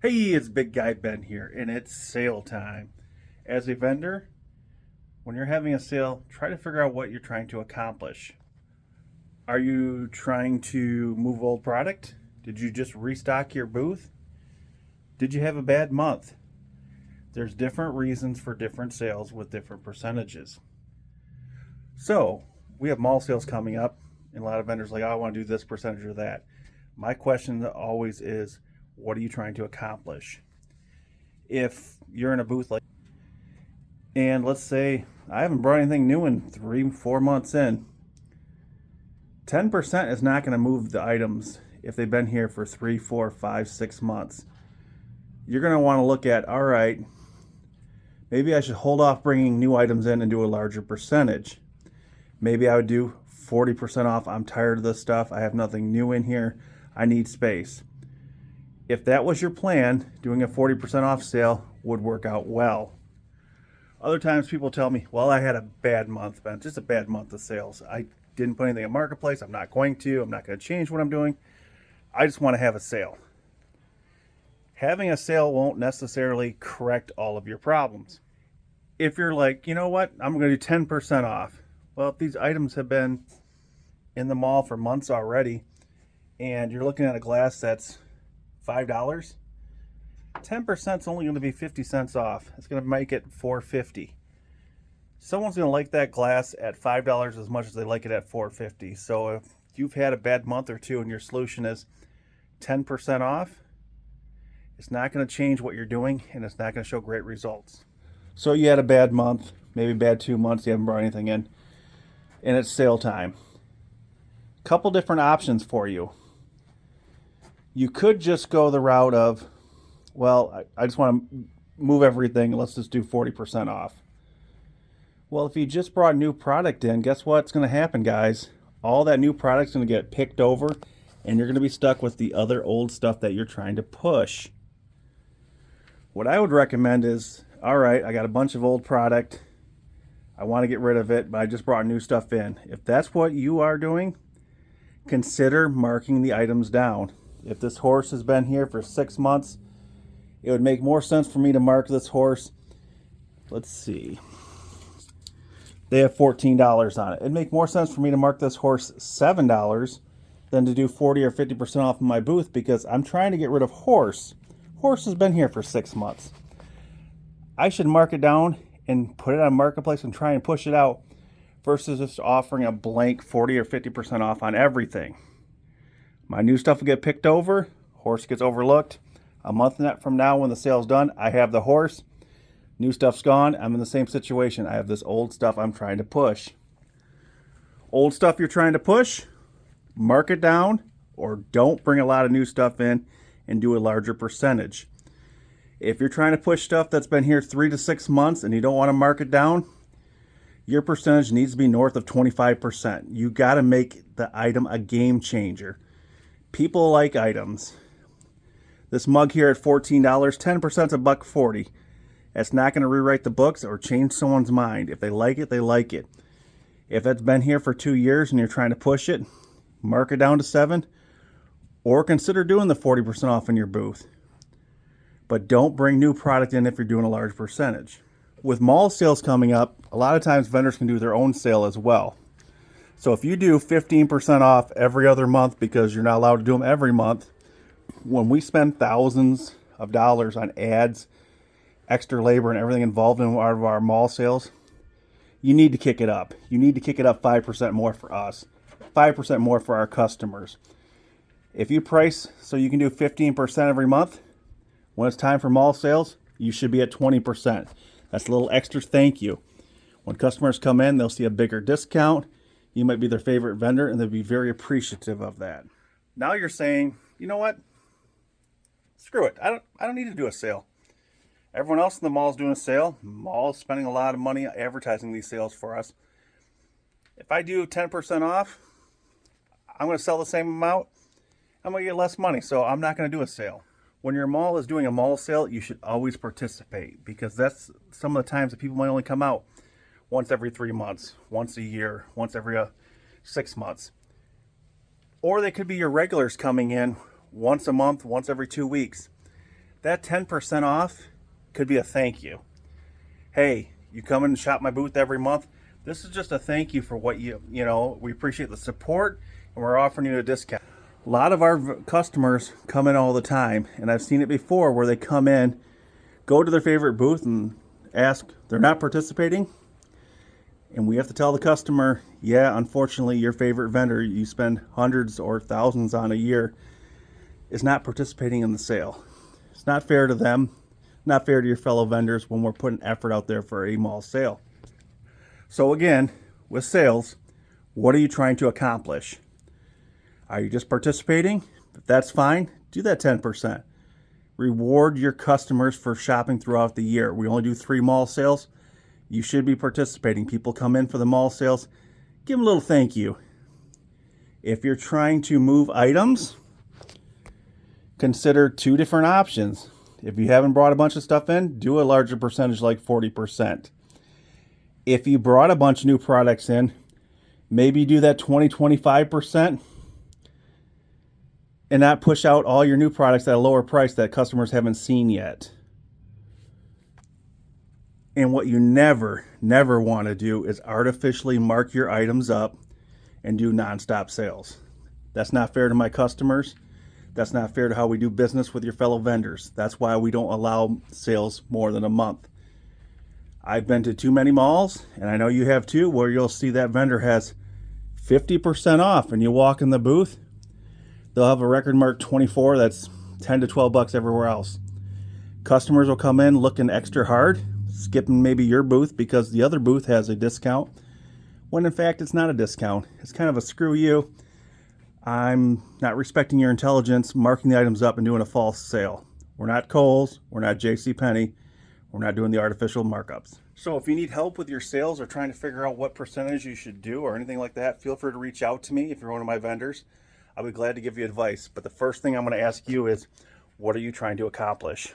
Hey, it's Big Guy Ben here, and it's sale time. As a vendor, when you're having a sale, try to figure out what you're trying to accomplish. Are you trying to move old product? Did you just restock your booth? Did you have a bad month? There's different reasons for different sales with different percentages. So, we have mall sales coming up, and a lot of vendors are like, oh, I want to do this percentage or that. My question always is, what are you trying to accomplish? If you're in a booth like, and let's say I haven't brought anything new in 3, 4 months in, 10% is not going to move the items if they've been here for 3, 4, 5, 6 months. You're going to want to look at, all right, maybe I should hold off bringing new items in and do a larger percentage. Maybe I would do 40% off. I'm tired of this stuff. I have nothing new in here. I need space. If that was your plan, doing a 40% off sale would work out well. Other times people tell me, well, I had a bad month, Ben. Just a bad month of sales. I didn't put anything in Marketplace. I'm not going to. I'm not going to change what I'm doing. I just want to have a sale. Having a sale won't necessarily correct all of your problems. If you're like, you know what, I'm going to do 10% off. Well, if these items have been in the mall for months already, and you're looking at a glass that's $5, 10% is only going to be 50 cents off. It's going to make it $4.50. Someone's going to like that glass at $5 as much as they like it at $4.50. So if you've had a bad month or two and your solution is 10% off, it's not going to change what you're doing, and it's not going to show great results. So you had a bad month, maybe bad 2 months, you haven't brought anything in, and it's sale time. Couple different options for you. You could just go the route of, well, I just want to move everything. Let's just do 40% off. Well, if you just brought new product in, guess what's going to happen, guys? All that new product's going to get picked over, and you're going to be stuck with the other old stuff that you're trying to push. What I would recommend is, all right, I got a bunch of old product. I want to get rid of it, but I just brought new stuff in. If that's what you are doing, consider marking the items down. If this horse has been here for 6 months, it would make more sense for me to mark this horse. Let's see. They have $14 on it. It'd make more sense for me to mark this horse $7 than to do 40 or 50% off in my booth, because I'm trying to get rid of horse. Horse has been here for 6 months. I should mark it down and put it on Marketplace and try and push it out versus just offering a blank 40 or 50% off on everything. My new stuff will get picked over. Horse gets overlooked. A month from now, when the sale's done, I have the horse. New stuff's gone. I'm in the same situation. I have this old stuff I'm trying to push. Old stuff you're trying to push, mark it down, or don't bring a lot of new stuff in and do a larger percentage. If you're trying to push stuff that's been here 3 to 6 months and you don't want to mark it down, your percentage needs to be north of 25%. You got to make the item a game changer. People like items. This mug here at $14, 10% is $1.40. That's not going to rewrite the books or change someone's mind. If they like it, they like it. If it's been here for 2 years and you're trying to push it, mark it down to 7, or consider doing the 40% off in your booth. But don't bring new product in if you're doing a large percentage. With mall sales coming up, a lot of times vendors can do their own sale as well. So if you do 15% off every other month, because you're not allowed to do them every month, when we spend thousands of dollars on ads, extra labor, and everything involved in our mall sales, you need to kick it up. You need to kick it up 5% more for us, 5% more for our customers. If you price so you can do 15% every month, when it's time for mall sales, you should be at 20%. That's a little extra thank you. When customers come in, they'll see a bigger discount. You might be their favorite vendor, and they'll be very appreciative of that. Now you're saying, you know what? Screw it. I don't need to do a sale. Everyone else in the mall is doing a sale. Mall is spending a lot of money advertising these sales for us. If I do 10% off, I'm going to sell the same amount. I'm going to get less money, so I'm not going to do a sale. When your mall is doing a mall sale, you should always participate, because that's some of the times that people might only come out once every 3 months, once a year, once every 6 months. Or they could be your regulars coming in once a month, once every 2 weeks. That 10% off could be a thank you. Hey, you come in and shop my booth every month. This is just a thank you for what you know, we appreciate the support and we're offering you a discount. A lot of our customers come in all the time, and I've seen it before where they come in, go to their favorite booth and ask, they're not participating. And we have to tell the customer, yeah, unfortunately, your favorite vendor you spend hundreds or thousands on a year is not participating in the sale. It's not fair to them, not fair to your fellow vendors when we're putting effort out there for a mall sale. So again, with sales, what are you trying to accomplish? Are you just participating? If that's fine, do that 10%. Reward your customers for shopping throughout the year. We only do 3 mall sales. You should be participating. People come in for the mall sales. Give them a little thank you. If you're trying to move items, consider 2 different options. If you haven't brought a bunch of stuff in, do a larger percentage like 40%. If you brought a bunch of new products in, maybe do that 20-25% and not push out all your new products at a lower price that customers haven't seen yet. And what you never want to do is artificially mark your items up and do nonstop sales. That's not fair to my customers. That's not fair to how we do business with your fellow vendors. That's why we don't allow sales more than a month. I've been to too many malls, and I know you have too, where you'll see that vendor has 50% off, and you walk in the booth, they'll have a record mark 24 that's 10 to 12 bucks everywhere else. Customers will come in looking extra hard, skipping maybe your booth because the other booth has a discount, when in fact it's not a discount. It's kind of a screw you. I'm not respecting your intelligence, marking the items up and doing a false sale. We're not Kohl's, we're not JCPenney, we're not doing the artificial markups. So if you need help with your sales or trying to figure out what percentage you should do or anything like that, feel free to reach out to me if you're one of my vendors. I'll be glad to give you advice. But the first thing I'm going to ask you is, what are you trying to accomplish?